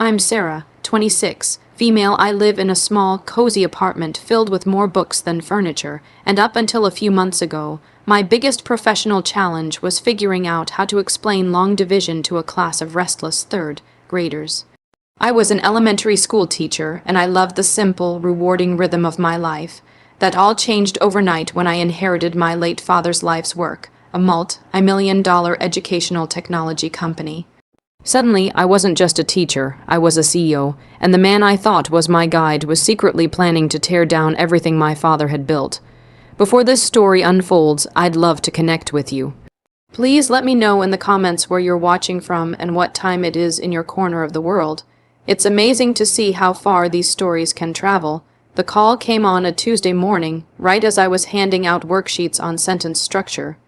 I'm Sarah, 26, female. I live in a small, cozy apartment filled with more books than furniture, and up until a few months ago, my biggest professional challenge was figuring out how to explain long division to a class of restless third graders. I was an elementary school teacher, and I loved the simple, rewarding rhythm of my life. That all changed overnight when I inherited my late father's life's work, a multi-million-dollar educational technology company. Suddenly, I wasn't just a teacher, I was a CEO, and the man I thought was my guide was secretly planning to tear down everything my father had built. Before this story unfolds, I'd love to connect with you. Please let me know in the comments where you're watching from and what time it is in your corner of the world. It's amazing to see how far these stories can travel. The call came on a Tuesday morning, right as I was handing out worksheets on sentence structure.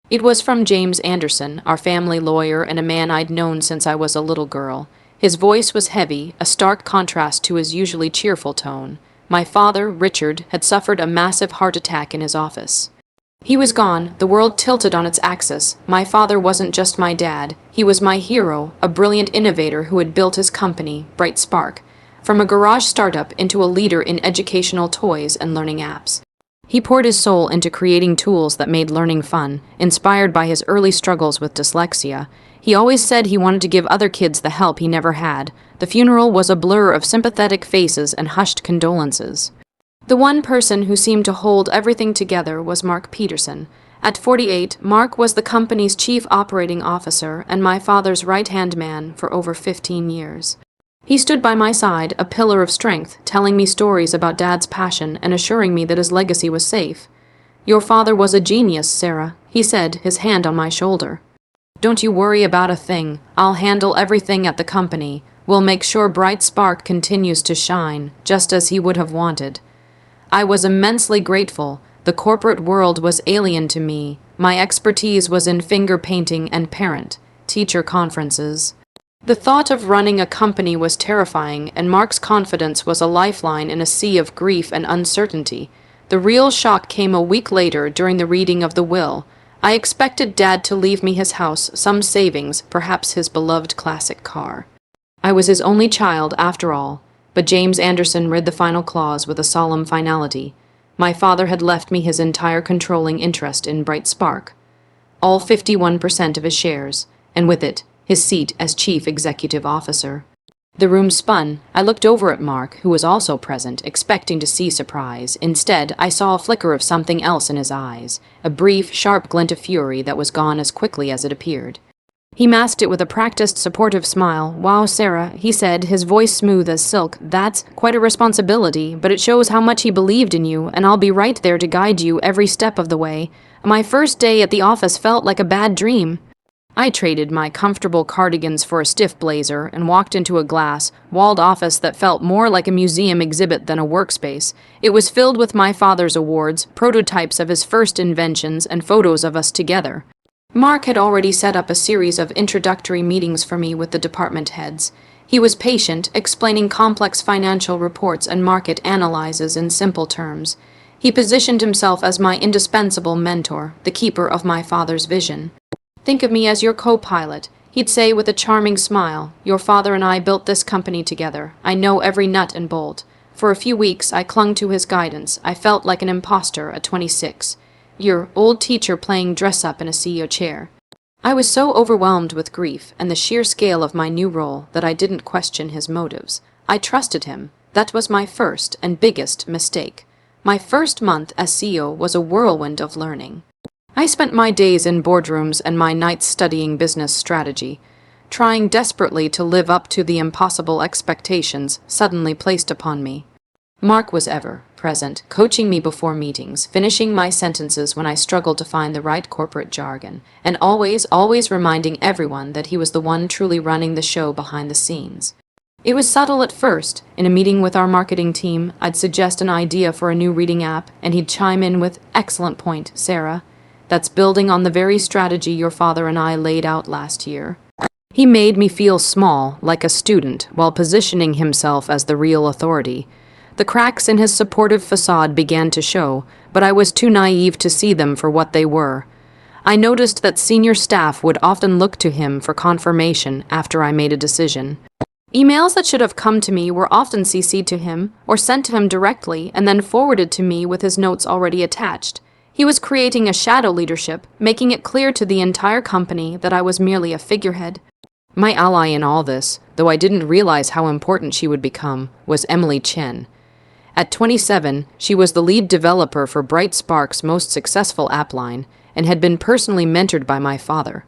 It was from James Anderson, our family lawyer and a man I'd known since I was a little girl. His voice was heavy, a stark contrast to his usually cheerful tone. My father, Richard, had suffered a massive heart attack in his office. He was gone, the world tilted on its axis. My father wasn't just my dad, he was my hero, a brilliant innovator who had built his company, Bright Spark, from a garage startup into a leader in educational toys and learning apps. He poured his soul into creating tools that made learning fun, inspired by his early struggles with dyslexia. He always said he wanted to give other kids the help he never had. The funeral was a blur of sympathetic faces and hushed condolences. The one person who seemed to hold everything together was Mark Peterson. At 48, Mark was the company's chief operating officer and my father's right-hand man for over 15 years. He stood by my side, a pillar of strength, telling me stories about Dad's passion and assuring me that his legacy was safe. "Your father was a genius, Sarah," he said, his hand on my shoulder. "Don't you worry about a thing. I'll handle everything at the company. We'll make sure Bright Spark continues to shine, just as he would have wanted." I was immensely grateful. The corporate world was alien to me. My expertise was in finger painting and parent-teacher conferences. The thought of running a company was terrifying, and Mark's confidence was a lifeline in a sea of grief and uncertainty. The real shock came a week later during the reading of the will. I expected Dad to leave me his house, some savings, perhaps his beloved classic car. I was his only child, after all, but James Anderson read the final clause with a solemn finality. My father had left me his entire controlling interest in Bright Spark, all 51% of his shares, and with it, his seat as chief executive officer. The room spun. I looked over at Mark, who was also present, expecting to see surprise. Instead, I saw a flicker of something else in his eyes, a brief, sharp glint of fury that was gone as quickly as it appeared. He masked it with a practiced, supportive smile. "Wow, Sarah," he said, his voice smooth as silk. "That's quite a responsibility, but it shows how much he believed in you, and I'll be right there to guide you every step of the way. My first day at the office felt like a bad dream." I traded my comfortable cardigans for a stiff blazer and walked into a glass-walled office that felt more like a museum exhibit than a workspace. It was filled with my father's awards, prototypes of his first inventions, and photos of us together. Mark had already set up a series of introductory meetings for me with the department heads. He was patient, explaining complex financial reports and market analyses in simple terms. He positioned himself as my indispensable mentor, the keeper of my father's vision. "Think of me as your co-pilot," he'd say with a charming smile. "Your father and I built this company together. I know every nut and bolt." For a few weeks, I clung to his guidance. I felt like an imposter at 26. Your old teacher playing dress-up in a CEO chair. I was so overwhelmed with grief and the sheer scale of my new role that I didn't question his motives. I trusted him. That was my first and biggest mistake. My first month as CEO was a whirlwind of learning. I spent my days in boardrooms and my nights studying business strategy, trying desperately to live up to the impossible expectations suddenly placed upon me. Mark was ever present, coaching me before meetings, finishing my sentences when I struggled to find the right corporate jargon, and always reminding everyone that he was the one truly running the show behind the scenes. It was subtle at first. In a meeting with our marketing team, I'd suggest an idea for a new reading app, and he'd chime in with, "Excellent point, Sarah. That's building on the very strategy your father and I laid out last year." He made me feel small, like a student, while positioning himself as the real authority. The cracks in his supportive facade began to show, but I was too naive to see them for what they were. I noticed that senior staff would often look to him for confirmation after I made a decision. Emails that should have come to me were often CC'd to him, or sent to him directly and then forwarded to me with his notes already attached. He was creating a shadow leadership, making it clear to the entire company that I was merely a figurehead. My ally in all this, though I didn't realize how important she would become, was Emily Chen. At 27, she was the lead developer for Bright Spark's most successful app line and had been personally mentored by my father.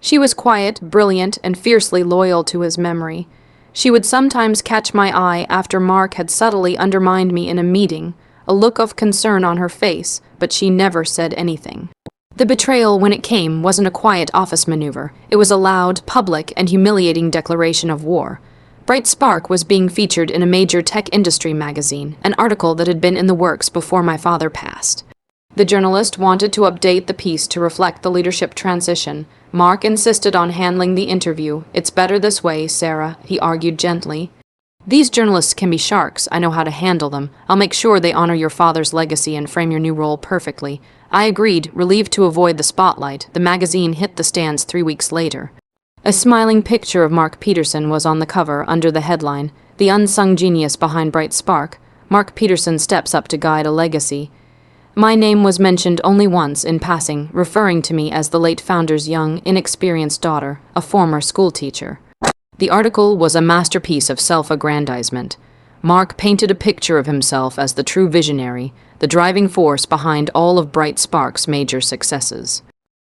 She was quiet, brilliant, and fiercely loyal to his memory. She would sometimes catch my eye after Mark had subtly undermined me in a meeting, a look of concern on her face, but she never said anything. The betrayal, when it came, wasn't a quiet office maneuver. It was a loud, public, and humiliating declaration of war. Bright Spark was being featured in a major tech industry magazine, an article that had been in the works before my father passed. The journalist wanted to update the piece to reflect the leadership transition. Mark insisted on handling the interview. "It's better this way, Sarah," he argued gently. "These journalists can be sharks. I know how to handle them. I'll make sure they honor your father's legacy and frame your new role perfectly." I agreed, relieved to avoid the spotlight. The magazine hit the stands 3 weeks later. A smiling picture of Mark Peterson was on the cover under the headline, "The Unsung Genius Behind Bright Spark. Mark Peterson Steps Up to Guide a Legacy." My name was mentioned only once in passing, referring to me as the late founder's young, inexperienced daughter, a former schoolteacher. The article was a masterpiece of self-aggrandizement. Mark painted a picture of himself as the true visionary, the driving force behind all of Bright Spark's major successes.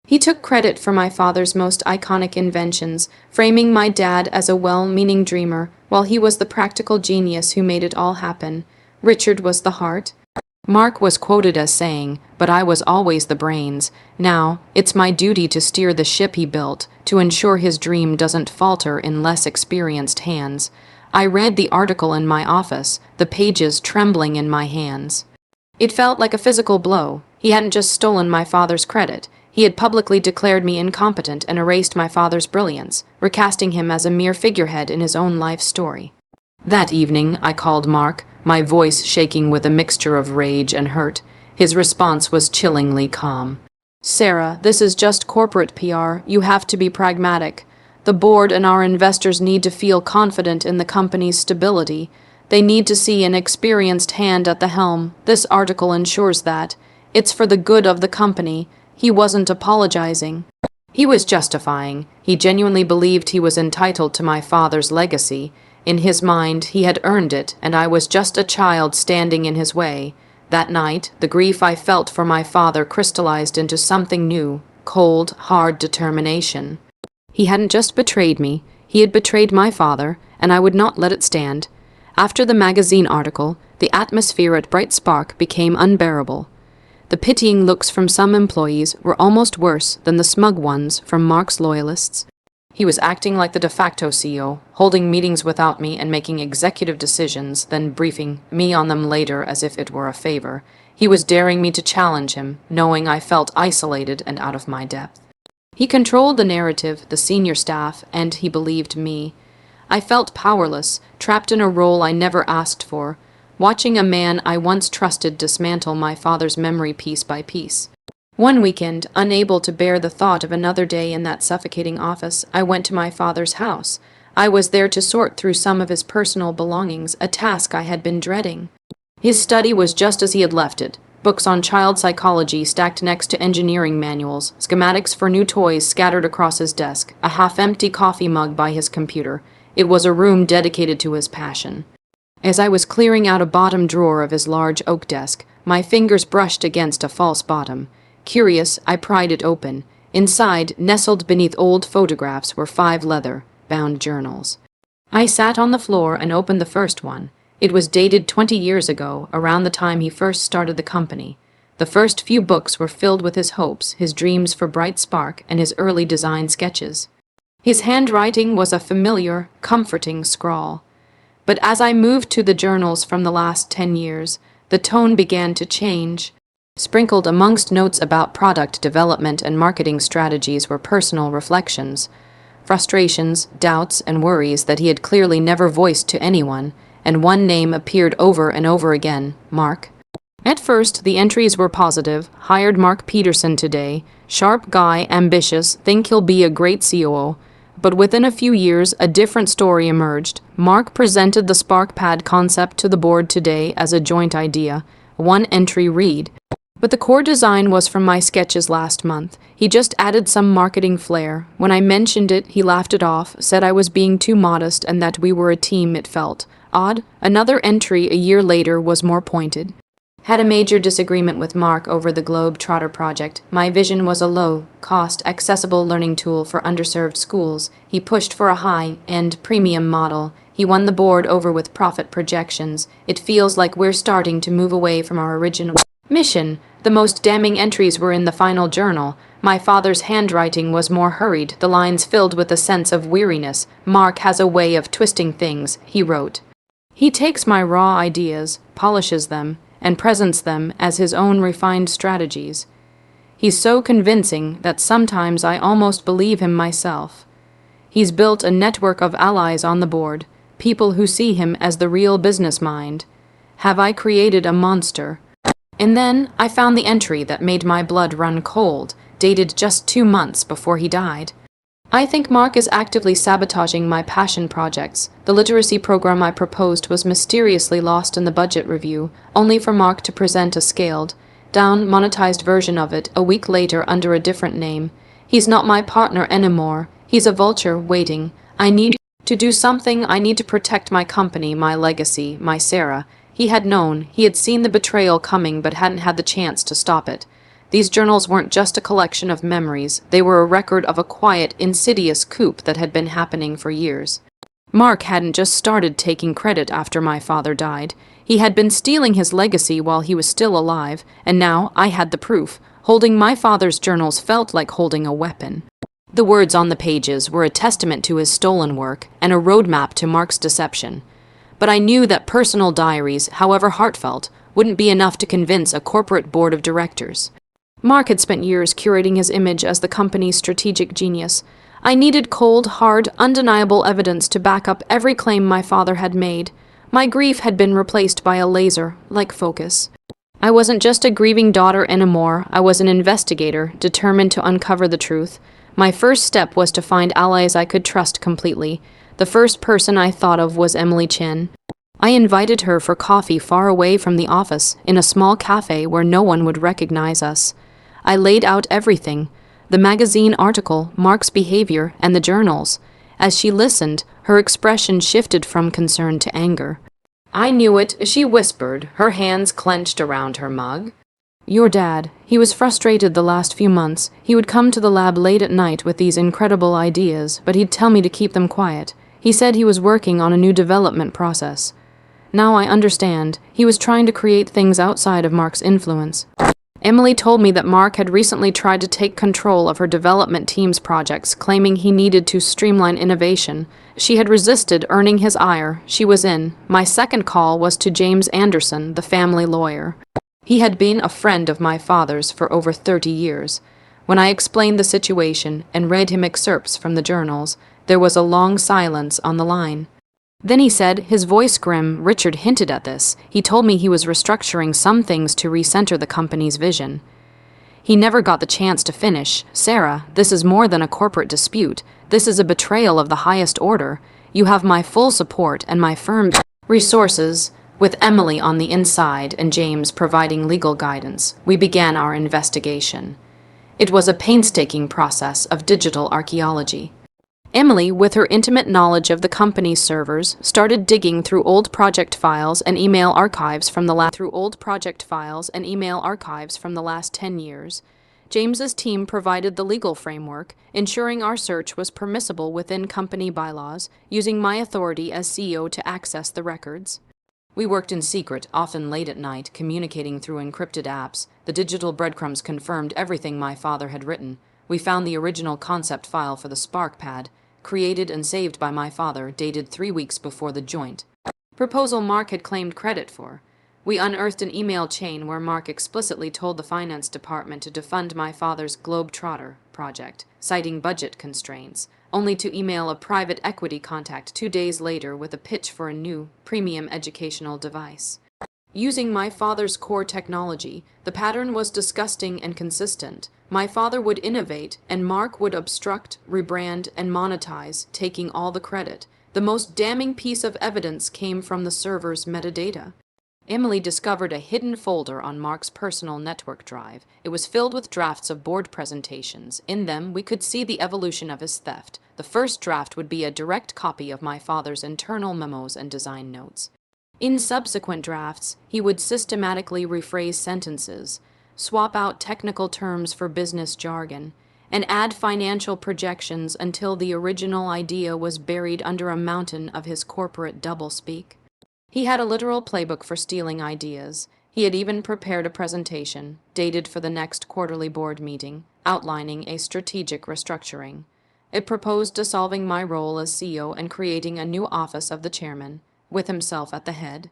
He took credit for my father's most iconic inventions, framing my dad as a well-meaning dreamer, while he was the practical genius who made it all happen. Richard was the heart. Mark was quoted as saying, "But I was always the brains. Now, it's my duty to steer the ship he built, to ensure his dream doesn't falter in less experienced hands." I read the article in my office, the pages trembling in my hands. It felt like a physical blow. He hadn't just stolen my father's credit. He had publicly declared me incompetent and erased my father's brilliance, recasting him as a mere figurehead in his own life story. That evening, I called Mark, my voice shaking with a mixture of rage and hurt. His response was chillingly calm. "Sarah, this is just corporate PR. You have to be pragmatic. The board and our investors need to feel confident in the company's stability. They need to see an experienced hand at the helm. This article ensures that. It's for the good of the company." He wasn't apologizing. He was justifying. He genuinely believed he was entitled to my father's legacy. In his mind, he had earned it, and I was just a child standing in his way. That night, the grief I felt for my father crystallized into something new, cold, hard determination. He hadn't just betrayed me, he had betrayed my father, and I would not let it stand. After the magazine article, the atmosphere at Bright Spark became unbearable. The pitying looks from some employees were almost worse than the smug ones from Mark's loyalists. He was acting like the de facto CEO, holding meetings without me and making executive decisions, then briefing me on them later as if it were a favor. He was daring me to challenge him, knowing I felt isolated and out of my depth. He controlled the narrative, the senior staff, and he believed me. I felt powerless, trapped in a role I never asked for, watching a man I once trusted dismantle my father's memory piece by piece. One weekend, unable to bear the thought of another day in that suffocating office, I went to my father's house. I was there to sort through some of his personal belongings, a task I had been dreading. His study was just as he had left it. Books on child psychology stacked next to engineering manuals, schematics for new toys scattered across his desk, a half-empty coffee mug by his computer. It was a room dedicated to his passion. As I was clearing out a bottom drawer of his large oak desk, my fingers brushed against a false bottom. Curious, I pried it open. Inside, nestled beneath old photographs, were 5 leather-bound journals. I sat on the floor and opened the first one. It was dated 20 years ago, around the time he first started the company. The first few books were filled with his hopes, his dreams for Bright Spark, and his early design sketches. His handwriting was a familiar, comforting scrawl. But as I moved to the journals from the last 10 years, the tone began to change. Sprinkled amongst notes about product development and marketing strategies were personal reflections, frustrations, doubts, and worries that he had clearly never voiced to anyone, and one name appeared over and over again, Mark. At first, the entries were positive. Hired Mark Peterson today. Sharp guy, ambitious, think he'll be a great COO. But within a few years, a different story emerged. Mark presented the SparkPad concept to the board today as a joint idea. One entry read, "But the core design was from my sketches last month. He just added some marketing flair. When I mentioned it, he laughed it off, said I was being too modest and that we were a team, it felt odd." Another entry a year later was more pointed. "Had a major disagreement with Mark over the Globe Trotter project. My vision was a low-cost, accessible learning tool for underserved schools. He pushed for a high-end premium model. He won the board over with profit projections. It feels like we're starting to move away from our original mission." The most damning entries were in the final journal. My father's handwriting was more hurried, the lines filled with a sense of weariness. "Mark has a way of twisting things," he wrote. "He takes my raw ideas, polishes them, and presents them as his own refined strategies. He's so convincing that sometimes I almost believe him myself. He's built a network of allies on the board, people who see him as the real business mind. Have I created a monster?" And then I found the entry that made my blood run cold, dated just 2 months before he died. "I think Mark is actively sabotaging my passion projects. The literacy program I proposed was mysteriously lost in the budget review, only for Mark to present a scaled-down, monetized version of it a week later under a different name. He's not my partner anymore. He's a vulture waiting. I need to do something. I need to protect my company, my legacy, my Sarah." He had known. He had seen the betrayal coming but hadn't had the chance to stop it. These journals weren't just a collection of memories. They were a record of a quiet, insidious coup that had been happening for years. Mark hadn't just started taking credit after my father died. He had been stealing his legacy while he was still alive, and now I had the proof. Holding my father's journals felt like holding a weapon. The words on the pages were a testament to his stolen work and a roadmap to Mark's deception. But I knew that personal diaries, however heartfelt, wouldn't be enough to convince a corporate board of directors. Mark had spent years curating his image as the company's strategic genius. I needed cold, hard, undeniable evidence to back up every claim my father had made. My grief had been replaced by a laser-like focus. I wasn't just a grieving daughter anymore. I was an investigator, determined to uncover the truth. My first step was to find allies I could trust completely. The first person I thought of was Emily Chen. I invited her for coffee far away from the office, in a small cafe where no one would recognize us. I laid out everything, the magazine article, Mark's behavior, and the journals. As she listened, her expression shifted from concern to anger. "I knew it," she whispered, her hands clenched around her mug. "Your dad. He was frustrated the last few months. He would come to the lab late at night with these incredible ideas, but he'd tell me to keep them quiet. He said he was working on a new development process. Now I understand. He was trying to create things outside of Mark's influence." Emily told me that Mark had recently tried to take control of her development team's projects, claiming he needed to streamline innovation. She had resisted, earning his ire. She was in. My second call was to James Anderson, the family lawyer. He had been a friend of my father's for over 30 years. When I explained the situation and read him excerpts from the journals, there was a long silence on the line. Then he said, his voice grim. "Richard hinted at this. He told me he was restructuring some things to recenter the company's vision." He never got the chance to finish. "Sarah, this is more than a corporate dispute. This is a betrayal of the highest order. You have my full support and my firm resources." With Emily on the inside and James providing legal guidance, we began our investigation. It was a painstaking process of digital archaeology. Emily, with her intimate knowledge of the company's servers, started digging through old project files and email archives from the last 10 years. James's team provided the legal framework, ensuring our search was permissible within company bylaws, using my authority as CEO to access the records. We worked in secret, often late at night, communicating through encrypted apps. The digital breadcrumbs confirmed everything my father had written. We found the original concept file for the SparkPad, created and saved by my father, dated 3 weeks before the joint proposal Mark had claimed credit for. We unearthed an email chain where Mark explicitly told the finance department to defund my father's Globe Trotter project, citing budget constraints, only to email a private equity contact 2 days later with a pitch for a new, premium educational device. Using my father's core technology, the pattern was disgusting and consistent. My father would innovate, and Mark would obstruct, rebrand, and monetize, taking all the credit. The most damning piece of evidence came from the server's metadata. Emily discovered a hidden folder on Mark's personal network drive. It was filled with drafts of board presentations. In them, we could see the evolution of his theft. The first draft would be a direct copy of my father's internal memos and design notes. In subsequent drafts, he would systematically rephrase sentences, swap out technical terms for business jargon, and add financial projections until the original idea was buried under a mountain of his corporate doublespeak. He had a literal playbook for stealing ideas. He had even prepared a presentation, dated for the next quarterly board meeting, outlining a strategic restructuring. It proposed dissolving my role as CEO and creating a new office of the chairman, with himself at the head.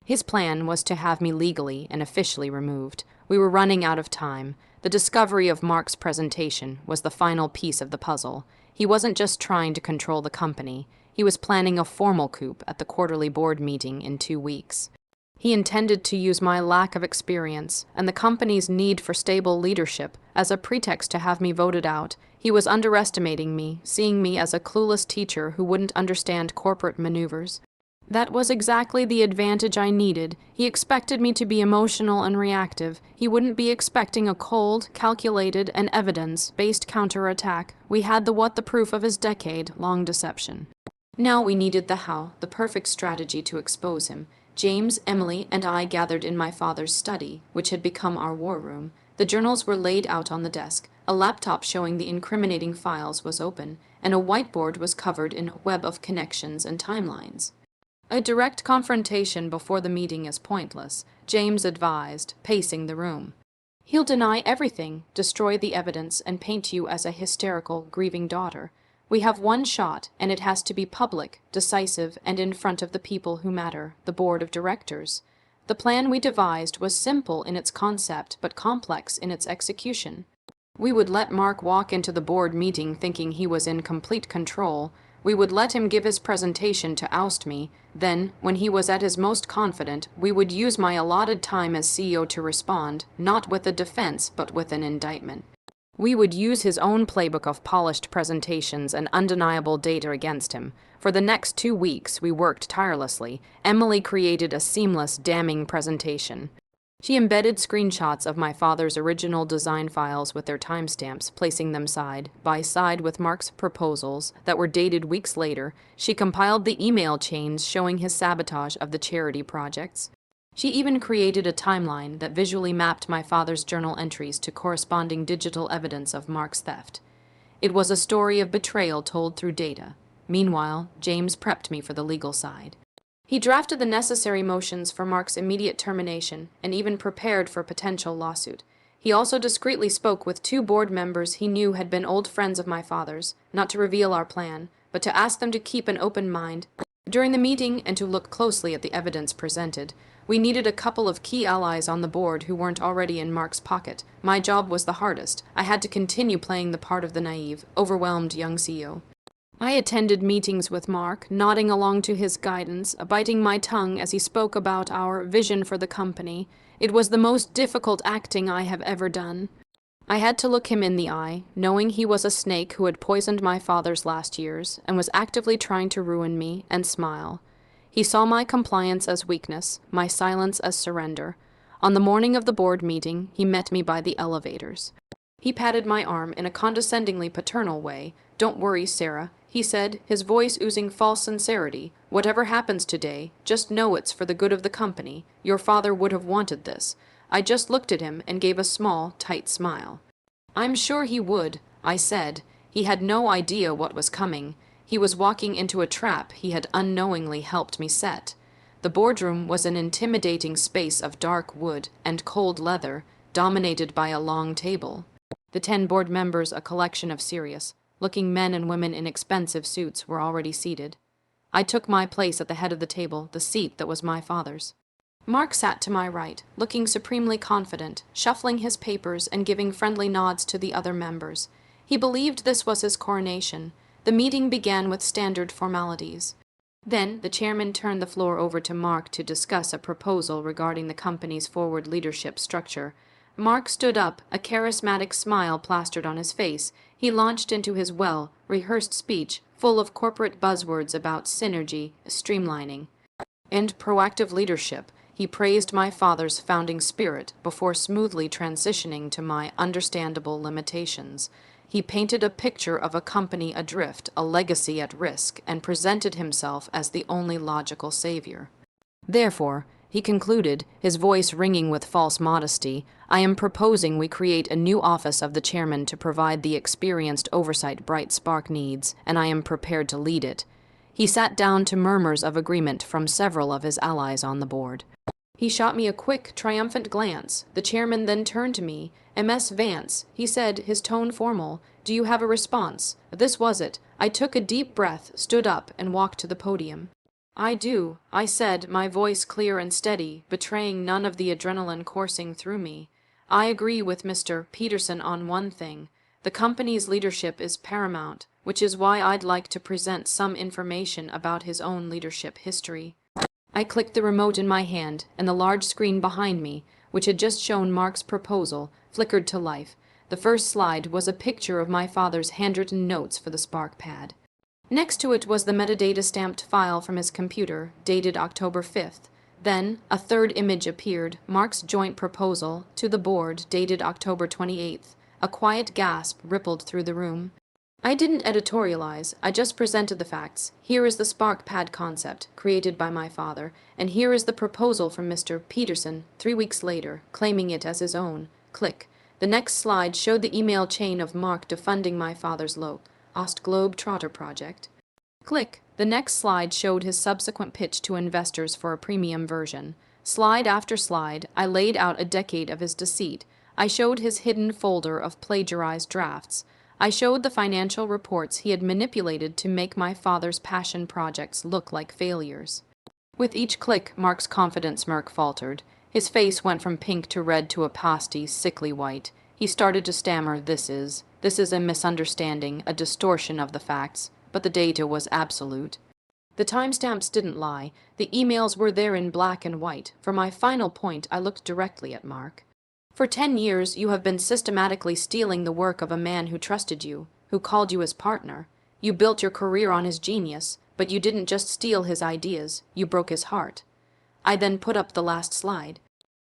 His plan was to have me legally and officially removed. We were running out of time. The discovery of Mark's presentation was the final piece of the puzzle. He wasn't just trying to control the company. He was planning a formal coup at the quarterly board meeting in 2 weeks. He intended to use my lack of experience and the company's need for stable leadership as a pretext to have me voted out. He was underestimating me, seeing me as a clueless teacher who wouldn't understand corporate maneuvers. That was exactly the advantage I needed. He expected me to be emotional and reactive. He wouldn't be expecting a cold, calculated, and evidence-based counterattack. We had the proof of his decade-long deception. Now we needed the how, the perfect strategy to expose him. James, Emily, and I gathered in my father's study, which had become our war room. The journals were laid out on the desk. A laptop showing the incriminating files was open, and a whiteboard was covered in a web of connections and timelines. A direct confrontation before the meeting is pointless, James advised, pacing the room. He'll deny everything, destroy the evidence, and paint you as a hysterical, grieving daughter. We have one shot, and it has to be public, decisive, and in front of the people who matter, the board of directors. The plan we devised was simple in its concept, but complex in its execution. We would let Mark walk into the board meeting thinking he was in complete control. We would let him give his presentation to oust me. Then, when he was at his most confident, we would use my allotted time as CEO to respond, not with a defense, but with an indictment. We would use his own playbook of polished presentations and undeniable data against him. For the next 2 weeks, we worked tirelessly. Emily created a seamless, damning presentation. She embedded screenshots of my father's original design files with their timestamps, placing them side by side with Mark's proposals that were dated weeks later. She compiled the email chains showing his sabotage of the charity projects. She even created a timeline that visually mapped my father's journal entries to corresponding digital evidence of Mark's theft. It was a story of betrayal told through data. Meanwhile, James prepped me for the legal side. He drafted the necessary motions for Mark's immediate termination and even prepared for a potential lawsuit. He also discreetly spoke with 2 board members he knew had been old friends of my father's, not to reveal our plan, but to ask them to keep an open mind during the meeting and to look closely at the evidence presented. We needed a couple of key allies on the board who weren't already in Mark's pocket. My job was the hardest. I had to continue playing the part of the naive, overwhelmed young CEO. I attended meetings with Mark, nodding along to his guidance, biting my tongue as he spoke about our vision for the company. It was the most difficult acting I have ever done. I had to look him in the eye, knowing he was a snake who had poisoned my father's last years and was actively trying to ruin me, and smile. He saw my compliance as weakness, my silence as surrender. On the morning of the board meeting, he met me by the elevators. He patted my arm in a condescendingly paternal way. "Don't worry, Sarah," he said, his voice oozing false sincerity. "Whatever happens today, just know it's for the good of the company. Your father would have wanted this." I just looked at him and gave a small, tight smile. "I'm sure he would," I said. He had no idea what was coming. He was walking into a trap he had unknowingly helped me set. The boardroom was an intimidating space of dark wood and cold leather, dominated by a long table. The 10 board members, a collection of serious-looking men and women in expensive suits, were already seated. I took my place at the head of the table, the seat that was my father's. Mark sat to my right, looking supremely confident, shuffling his papers and giving friendly nods to the other members. He believed this was his coronation. The meeting began with standard formalities. Then the chairman turned the floor over to Mark to discuss a proposal regarding the company's forward leadership structure. Mark stood up, a charismatic smile plastered on his face. He launched into his well-rehearsed speech, full of corporate buzzwords about synergy, streamlining, and proactive leadership. He praised my father's founding spirit before smoothly transitioning to my understandable limitations. He painted a picture of a company adrift, a legacy at risk, and presented himself as the only logical savior. Therefore, he concluded, his voice ringing with false modesty, I am proposing we create a new office of the chairman to provide the experienced oversight Bright Spark needs, and I am prepared to lead it. He sat down to murmurs of agreement from several of his allies on the board. He shot me a quick, triumphant glance. The chairman then turned to me. "Ms. Vance," he said, his tone formal, "do you have a response?" This was it. I took a deep breath, stood up, and walked to the podium. "I do," I said, my voice clear and steady, betraying none of the adrenaline coursing through me. "I agree with Mr. Peterson on one thing. The company's leadership is paramount, which is why I'd like to present some information about his own leadership history." I clicked the remote in my hand, and the large screen behind me, which had just shown Mark's proposal, flickered to life. The first slide was a picture of my father's handwritten notes for the Spark pad. Next to it was the metadata stamped file from his computer, dated October 5th. Then, a third image appeared, Mark's joint proposal, to the board, dated October 28th. A quiet gasp rippled through the room. I didn't editorialize, I just presented the facts. Here is the Spark pad concept, created by my father, and here is the proposal from Mr. Peterson, 3 weeks later, claiming it as his own. Click. The next slide showed the email chain of Mark defunding my father's Ostglobe Trotter project. Click. The next slide showed his subsequent pitch to investors for a premium version. Slide after slide, I laid out a decade of his deceit. I showed his hidden folder of plagiarized drafts. I showed the financial reports he had manipulated to make my father's passion projects look like failures. With each click, Mark's confident smirk faltered. His face went from pink to red to a pasty, sickly white. He started to stammer, This is a misunderstanding, a distortion of the facts, but the data was absolute. The timestamps didn't lie. The emails were there in black and white. For my final point, I looked directly at Mark. For 10 years, you have been systematically stealing the work of a man who trusted you, who called you his partner. You built your career on his genius, but you didn't just steal his ideas, you broke his heart. I then put up the last slide.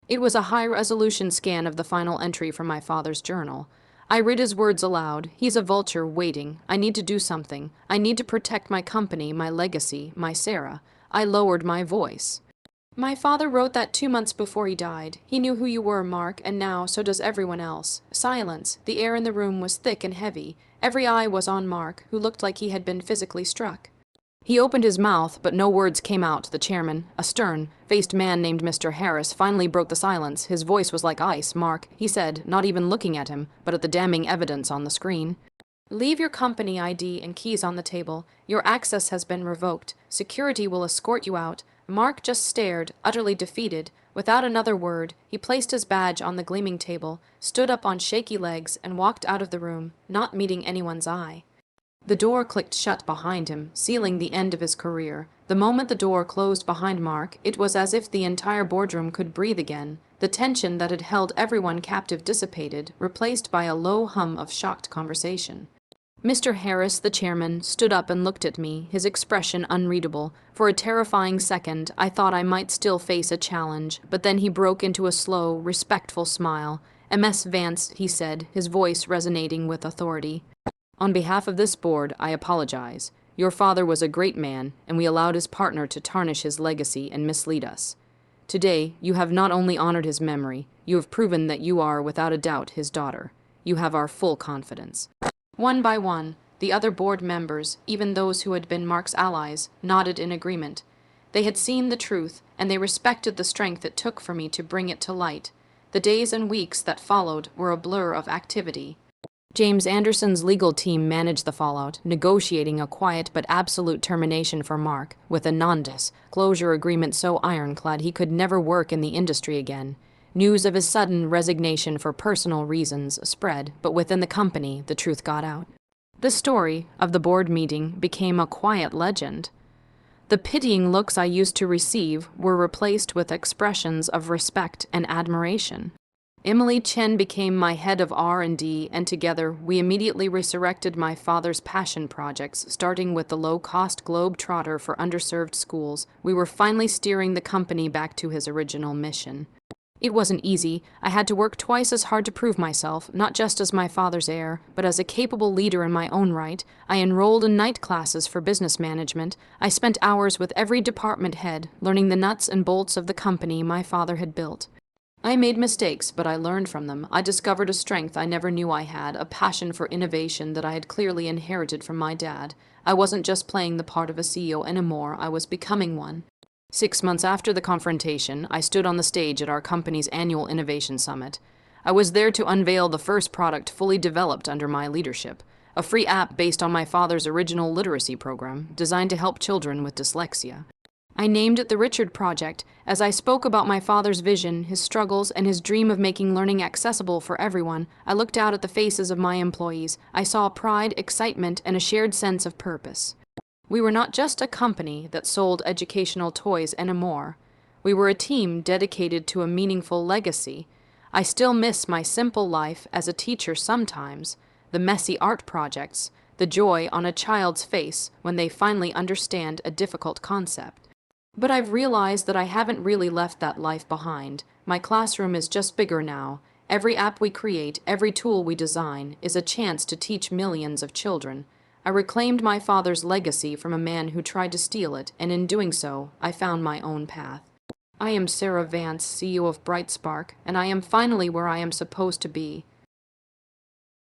It was a high-resolution scan of the final entry from my father's journal. I read his words aloud. He's a vulture waiting. I need to do something. I need to protect my company, my legacy, my Sarah. I lowered my voice. My father wrote that 2 months before he died. He knew who you were, Mark, and now so does everyone else. Silence. The air in the room was thick and heavy. Every eye was on Mark, who looked like he had been physically struck. He opened his mouth, but no words came out. The chairman, a stern-faced man named Mr. Harris, finally broke the silence. His voice was like ice. Mark, he said, not even looking at him, but at the damning evidence on the screen. Leave your company ID and keys on the table. Your access has been revoked. Security will escort you out. Mark just stared, utterly defeated. Without another word, he placed his badge on the gleaming table, stood up on shaky legs, and walked out of the room, not meeting anyone's eye. The door clicked shut behind him, sealing the end of his career. The moment the door closed behind Mark, it was as if the entire boardroom could breathe again. The tension that had held everyone captive dissipated, replaced by a low hum of shocked conversation. Mr. Harris, the chairman, stood up and looked at me, his expression unreadable. For a terrifying second, I thought I might still face a challenge, but then he broke into a slow, respectful smile. "Ms. Vance," he said, his voice resonating with authority. "On behalf of this board, I apologize. Your father was a great man, and we allowed his partner to tarnish his legacy and mislead us. Today, you have not only honored his memory, you have proven that you are, without a doubt, his daughter. You have our full confidence." One by one, the other board members, even those who had been Mark's allies, nodded in agreement. They had seen the truth, and they respected the strength it took for me to bring it to light. The days and weeks that followed were a blur of activity. James Anderson's legal team managed the fallout, negotiating a quiet but absolute termination for Mark, with a non-disclosure agreement so ironclad he could never work in the industry again. News of his sudden resignation for personal reasons spread, but within the company, the truth got out. The story of the board meeting became a quiet legend. The pitying looks I used to receive were replaced with expressions of respect and admiration. Emily Chen became my head of R&D, and together we immediately resurrected my father's passion projects, starting with the low-cost Globe-Trotter for underserved schools. We were finally steering the company back to his original mission. It wasn't easy. I had to work twice as hard to prove myself, not just as my father's heir, but as a capable leader in my own right. I enrolled in night classes for business management. I spent hours with every department head, learning the nuts and bolts of the company my father had built. I made mistakes, but I learned from them. I discovered a strength I never knew I had, a passion for innovation that I had clearly inherited from my dad. I wasn't just playing the part of a CEO anymore, I was becoming one. 6 months after the confrontation, I stood on the stage at our company's annual Innovation Summit. I was there to unveil the first product fully developed under my leadership, a free app based on my father's original literacy program, designed to help children with dyslexia. I named it the Richard Project, as I spoke about my father's vision, his struggles, and his dream of making learning accessible for everyone. I looked out at the faces of my employees. I saw pride, excitement, and a shared sense of purpose. We were not just a company that sold educational toys anymore. We were a team dedicated to a meaningful legacy. I still miss my simple life as a teacher sometimes, the messy art projects, the joy on a child's face when they finally understand a difficult concept. But I've realized that I haven't really left that life behind. My classroom is just bigger now. Every app we create, every tool we design, is a chance to teach millions of children. I reclaimed my father's legacy from a man who tried to steal it, and in doing so, I found my own path. I am Sarah Vance, CEO of Bright Spark, and I am finally where I am supposed to be.